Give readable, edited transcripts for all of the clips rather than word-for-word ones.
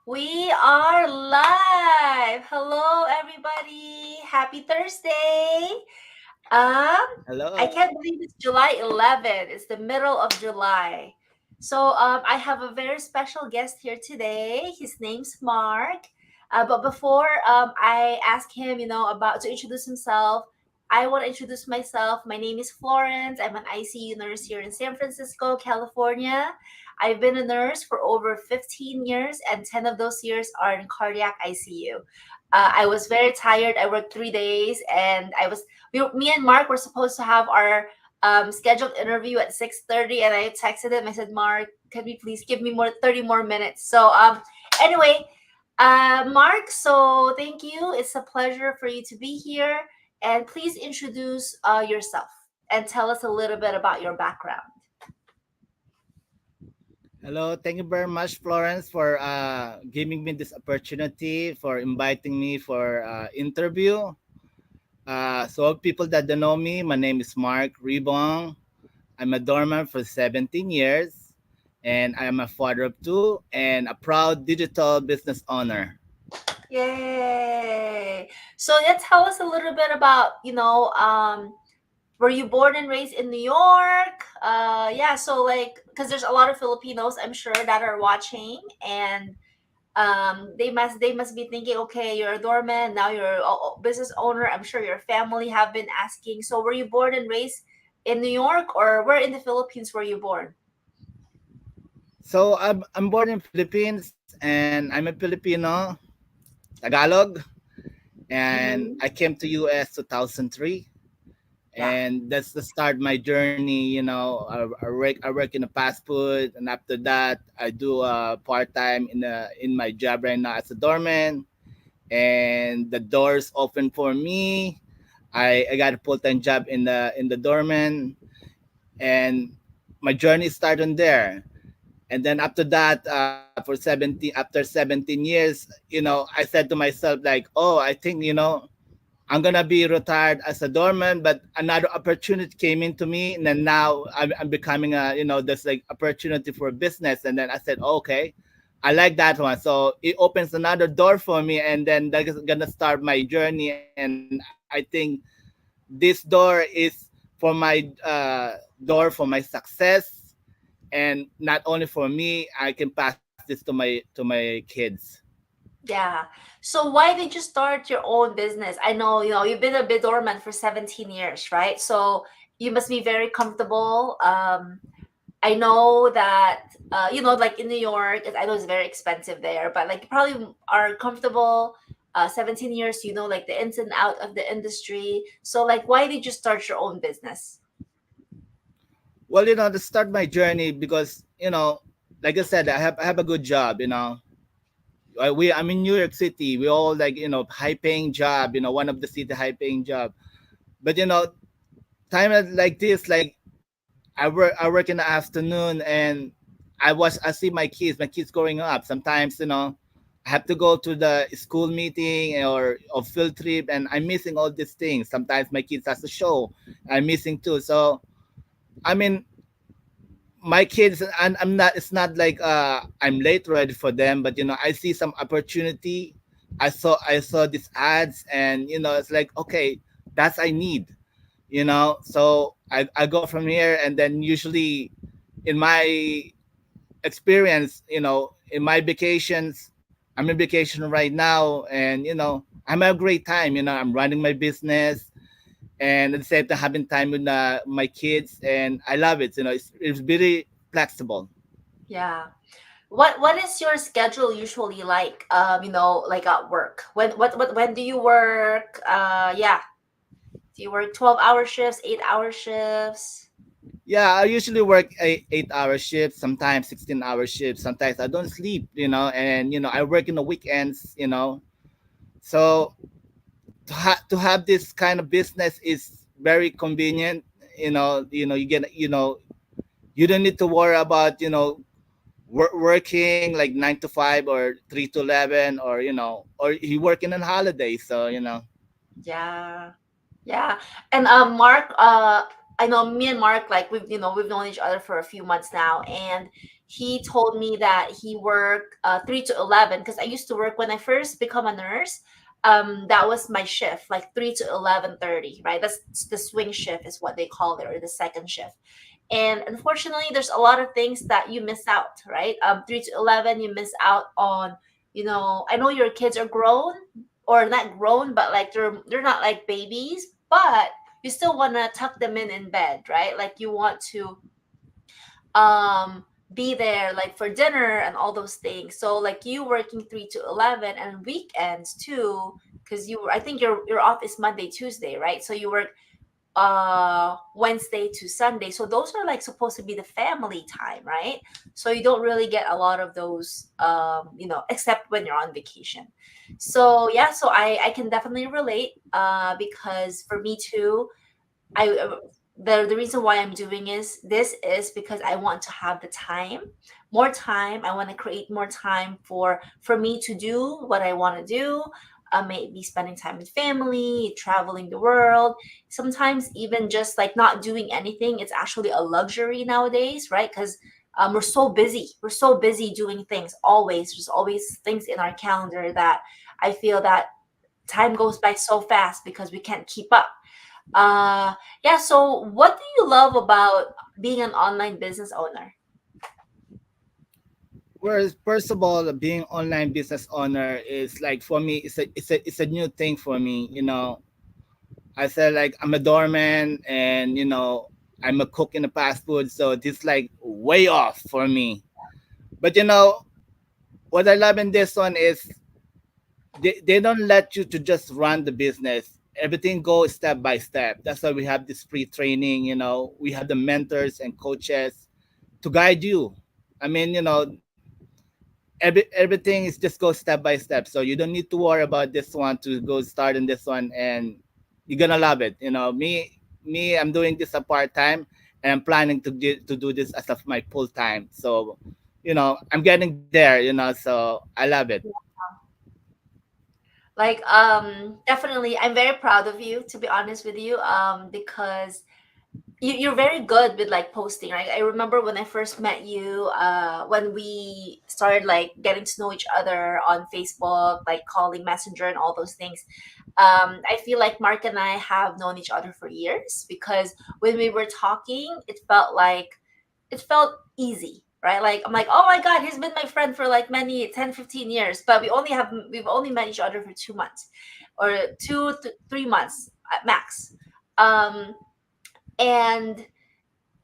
We are live. Hello, everybody. Happy Thursday. Um, I Hello. can't believe it's July 11th. It's the middle of July. So, I have a very special guest here today. His name's Mark. But before I ask him, about to introduce himself, I want to introduce myself. My name is Florence. I'm an ICU nurse here in San Francisco, California. I've been a nurse for over 15 years, and 10 of those years are in cardiac ICU. I was very tired. I worked 3 days, and me and Mark were supposed to have our scheduled interview at 6:30, and I texted him. I said, "Mark, can we please give me more 30 more minutes?" So anyway, Mark. So thank you. It's a pleasure for you to be here, and please introduce yourself and tell us a little bit about your background. Hello. Thank you very much, Florence, for giving me this opportunity, for inviting me for interview. So people that don't know me, my name is Mark Rebong. I'm a doorman for 17 years, and I am a father of two and a proud digital business owner. Yay! So yeah, tell us a little bit about were you born and raised in New York? Yeah, so like, because there's a lot of Filipinos, I'm sure, that are watching, and they must be thinking, okay, you're a doorman, now you're a business owner. I'm sure your family have been asking. So, were you born and raised in New York, or where in the Philippines were you born? So I'm born in Philippines, and I'm a Filipino, Tagalog, and Mm-hmm. I came to US 2003. Yeah. And that's the start my journey. I work in a fast food, and after that I do part-time in my job right now as a doorman, and the doors open for me. I got a full-time job in the doorman, and my journey started there. And then after that, for 17 after 17 years, I said to myself, like, oh, I think, I'm gonna be retired as a doorman, but another opportunity came into me, and then now I'm becoming there's like opportunity for business, and then I said, okay, I like that one, so it opens another door for me, and then that's gonna start my journey, and I think this door is for my door for my success, and not only for me, I can pass this to my kids. Yeah. So why did you start your own business? I know, you've been a bid doorman for 17 years, right? So you must be very comfortable. I know that like in New York, I know it's very expensive there, but like you probably are comfortable. 17 years, like the ins and out of the industry. So like, why did you start your own business? Well, to start my journey, because like I said, I have a good job. I'm in New York City. We all like high paying job. One of the city high paying job. But time like this, like I work in the afternoon, and I see my kids growing up. Sometimes I have to go to the school meeting or field trip, and I'm missing all these things. Sometimes my kids has a show, I'm missing too. So I mean, my kids, and I'm not, it's not like I'm late ready for them, but I see some opportunity. I saw these ads, and it's like, okay, that's I need. So I go from here, and then usually in my experience, in my vacations, I'm in vacation right now, and I'm having a great time. I'm running my business, and at the same time having time with my kids, and I love it. It's very flexible. Yeah. What is your schedule usually like? Like at work. When do you work? Yeah. Do you work 12-hour shifts, 8-hour shifts? Yeah, I usually work 8 hour shifts, sometimes 16 hour shifts. Sometimes I don't sleep, and I work in the weekends. So to have this kind of business is very convenient. You get, you don't need to worry about working like 9 to 5 or 3 to 11, or you working on holidays. So Yeah. Yeah. And Mark, I know me and Mark, like we've known each other for a few months now, and he told me that he worked 3 to 11, because I used to work when I first become a nurse. That was my shift, like 3 to 11:30, right? That's the swing shift, is what they call it, or the second shift. And unfortunately, there's a lot of things that you miss out, right? 3 to 11, you miss out on, I know your kids are grown, or not grown, but like they're not like babies, but you still want to tuck them in bed, right? Like you want to be there like for dinner and all those things. So like you working 3 to 11 and weekends too, because I think your off is Monday, Tuesday, right? So you work Wednesday to Sunday. So those are like supposed to be the family time, right? So you don't really get a lot of those, except when you're on vacation. So yeah, so I can definitely relate, because for me too, I the reason why I'm doing is because I want to have the time, more time. I want to create more time for me to do what I want to do. Maybe spending time with family, traveling the world. Sometimes even just like not doing anything, it's actually a luxury nowadays, right? Because we're so busy. We're so busy doing things always. There's always things in our calendar that I feel that time goes by so fast because we can't keep up. uh, yeah. So, what do you love about being an online business owner? Whereas, first of all, being online business owner is like for me, it's a new thing for me. I said like I'm a doorman, and I'm a cook in the fast food, so this like way off for me. But what I love in this one is they don't let you to just run the business. Everything goes step by step. That's why we have this free training. We have the mentors and coaches to guide you. I mean, everything is just go step by step. So you don't need to worry about this one to go start in this one, and you're gonna love it. Me, I'm doing this a part time, and I'm planning to do this as of my full time. So, I'm getting there. So I love it. Like, definitely, I'm very proud of you, to be honest with you, because you're very good with like posting, right? I remember when I first met you, when we started like getting to know each other on Facebook, like calling Messenger and all those things. I feel like Mark and I have known each other for years, because when we were talking, it felt easy, right? Like I'm like, oh my god, he's been my friend for like many 10, 15 years, but we've only met each other for 2 months, or 3 months at max. Um, and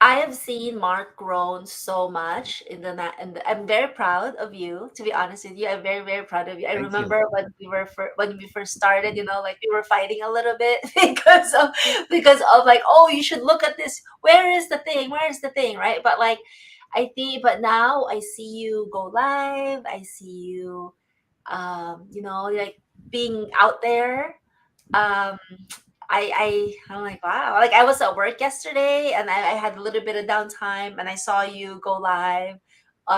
I have seen Mark grown so much and I'm very proud of you. To be honest with you, I'm very very proud of you. I Thank you. remember when we first started, like we were fighting a little bit because of like, oh, you should look at this. Where is the thing? Where is the thing? Right? But like, but now I see you go live. I see you, like being out there. um I'm like, wow. Like I was at work yesterday and I had a little bit of downtime and I saw you go live,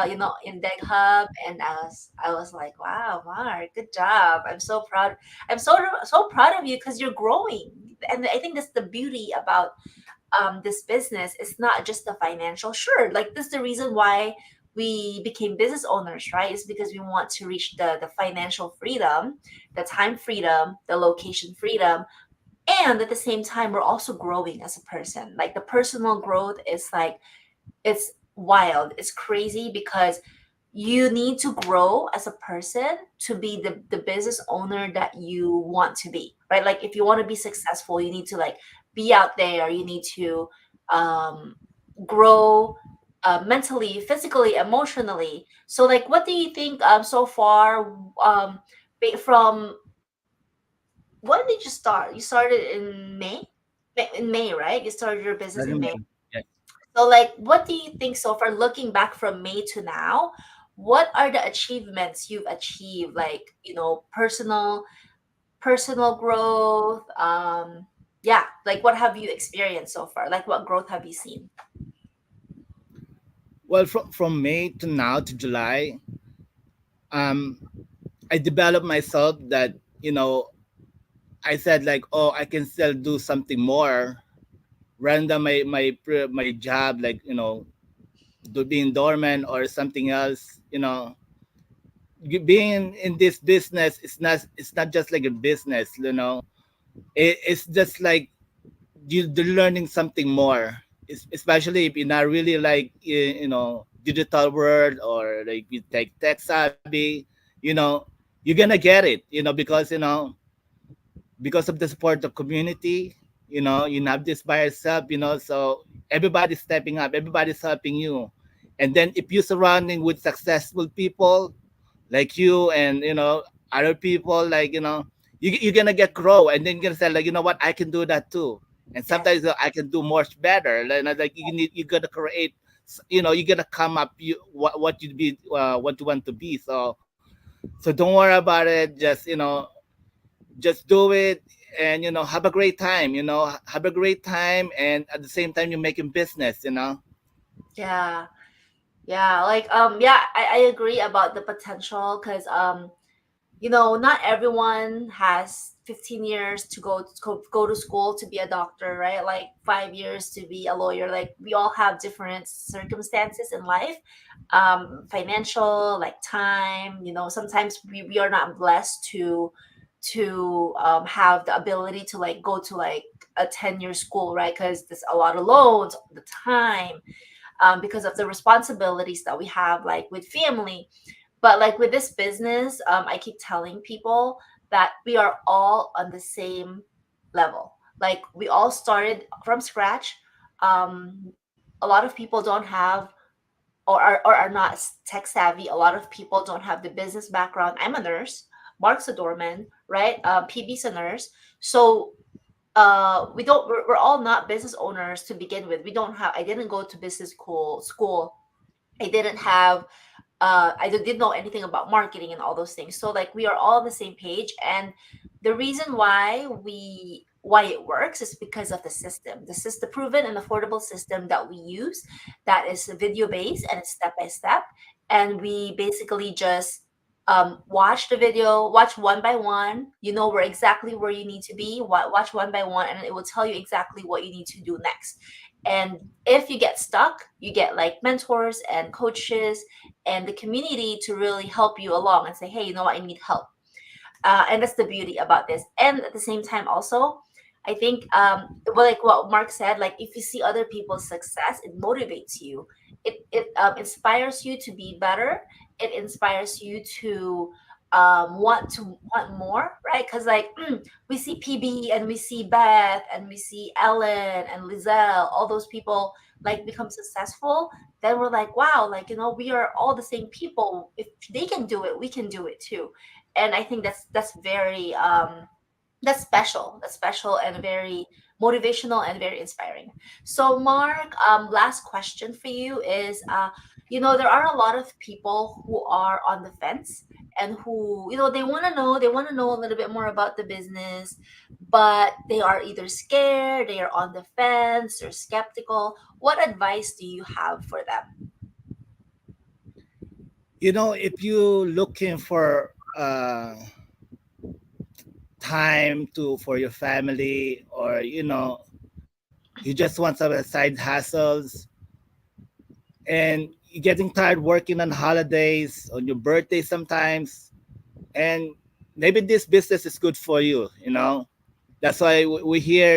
in Deg Hub, and I was like, wow, Mark, good job. I'm so proud. I'm so proud of you because you're growing. And I think that's the beauty about this business. It's not just the financial. Sure, like this is the reason why we became business owners, right? It's because we want to reach the financial freedom, the time freedom, the location freedom, and at the same time we're also growing as a person. Like the personal growth is like, it's wild, it's crazy, because you need to grow as a person to be the business owner that you want to be, right? Like if you want to be successful, you need to like be out there. You need to um grow, mentally, physically, emotionally. So like, what do you think, so far, from when did you start? You started in May? In May, right? You started your business in May. Resume. Yes. So, like, what do you think so far, looking back from May to now? What are the achievements you've achieved? Like, personal growth. Yeah. Like, what have you experienced so far? Like, what growth have you seen? Well, from May to now to July, um, I developed myself that I said like, oh, I can still do something more. random my job, like being doorman or something else. Being in this business, it's not just like a business. It's just like you're learning something more. Especially if you're not really like digital world, or like you take tech savvy. you know you're gonna get it, because of the support of community. You have this by yourself, so everybody's stepping up, everybody's helping you. And then if you're surrounding with successful people like you, and other people, like you're gonna get grow, and then you're gonna say, like, what, I can do that too. And Yes. sometimes I can do much better. Like you gotta create, you gotta come up, what you want to be. So don't worry about it. Just do it, and have a great time. Have a great time, and at the same time you're making business. Yeah. Yeah, like yeah, I agree about the potential because not everyone has 15 years to go to school to be a doctor, right? Like 5 years to be a lawyer. Like we all have different circumstances in life, financial, like time. Sometimes we are not blessed to have the ability to like go to like a 10-year school, right? Because there's a lot of loans, the time, because of the responsibilities that we have, like with family. But like with this business, I keep telling people that we are all on the same level. Like we all started from scratch. A lot of people don't have or are not tech savvy. A lot of people don't have the business background. I'm a nurse. Mark's a doorman, right? PB's a nurse. So we're all not business owners to begin with. We don't have I didn't go to business school. I didn't have I didn't know anything about marketing and all those things. So like we are all on the same page, and the reason why it works is because of the system. This is the proven and affordable system that we use, that is video based and it's step by step. And we basically just watch the video, watch one by one. You know where exactly where you need to be. Watch one by one, and it will tell you exactly what you need to do next. And if you get stuck, you get like mentors and coaches and the community to really help you along and say, hey, I need help. And that's the beauty about this. And at the same time, also, I think, well, like what Mark said, like if you see other people's success, it motivates you. It inspires you to be better. It inspires you to want more, right? Because like we see PB and we see Beth and we see Ellen and Lizelle, all those people like become successful. Then we're like, wow, like we are all the same people. If they can do it, we can do it too. And I think that's very that's special and very motivational and very inspiring. So Mark, last question for you is there are a lot of people who are on the fence, and who they want to know a little bit more about the business, but they are either scared, they are on the fence, or skeptical. What advice do you have for them? If you looking for time to for your family, or you just want some side hustles, and you're getting tired working on holidays, on your birthday sometimes, and maybe this business is good for you. That's why we here,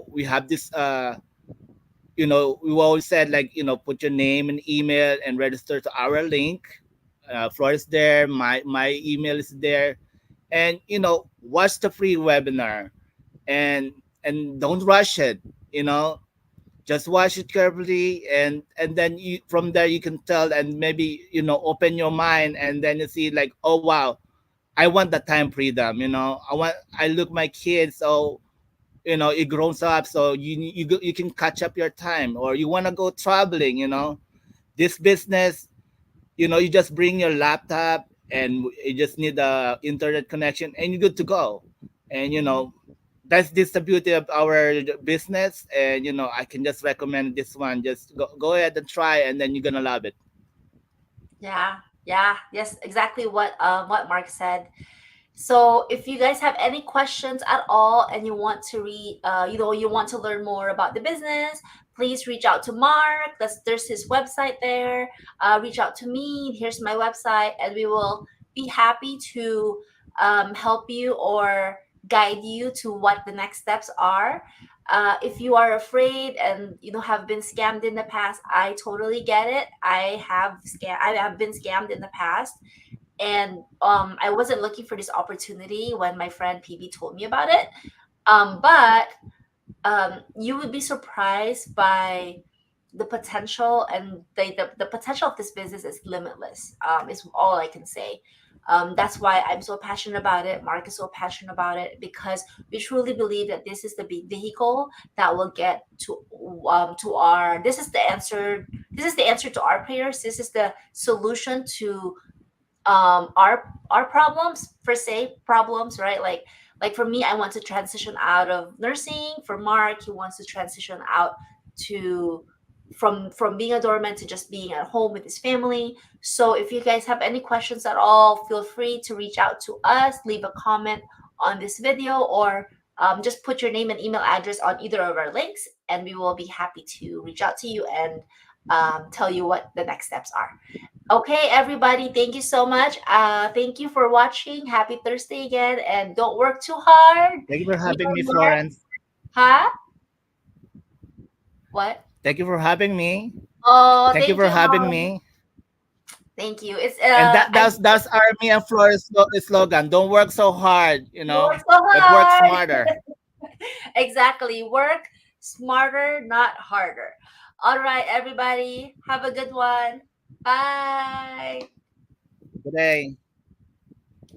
we have this we always said, like, put your name and email and register to our link. Floor is there, my email is there, and watch the free webinar, and don't rush it. you know just watch it carefully, and then from there you can tell, and maybe open your mind, and then you see, like, oh wow, I want the time freedom. I look my kids, so it grows up, so you can catch up your time, or you want to go traveling. This business, you just bring your laptop, and you just need the internet connection, and you're good to go. And that's this the beauty of our business. And I can just recommend this one. Just go ahead and try, and then you're gonna love it. Yeah, yeah, yes, exactly what Mark said. So if you guys have any questions at all and you want to you want to learn more about the business, please reach out to Mark. There's his website there. Reach out to me. Here's my website, and we will be happy to help you or guide you to what the next steps are. If you are afraid and have been scammed in the past, I totally get it. I have been scammed in the past, and I wasn't looking for this opportunity when my friend PB told me about it. But you would be surprised by the potential, and the potential of this business is limitless. Is all I can say. That's why I'm so passionate about it. Mark is so passionate about it, because we truly believe that this is the big vehicle that will get to our. This is the answer. This is the answer to our prayers. This is the solution to our problems, per se problems, right? Like for me, I want to transition out of nursing. For Mark, he wants to transition out to from being a doorman to just being at home with his family. So if you guys have any questions at all, feel free to reach out to us, leave a comment on this video, or just put your name and email address on either of our links, and we will be happy to reach out to you and tell you what the next steps are. Okay, everybody, thank you so much. Thank you for watching. Happy Thursday again, and don't work too hard. Thank you for Me having or me, Mark, Florence. huh? What? Thank you for having me. Oh, Thank you thank for you, having Mom. me. Thank you. It's And that I that's our me and Florence slogan. Don't work so hard, You work so but work hard. smarter. Exactly. Work smarter, not harder. All right, everybody. Have a good one. Bye. Good day.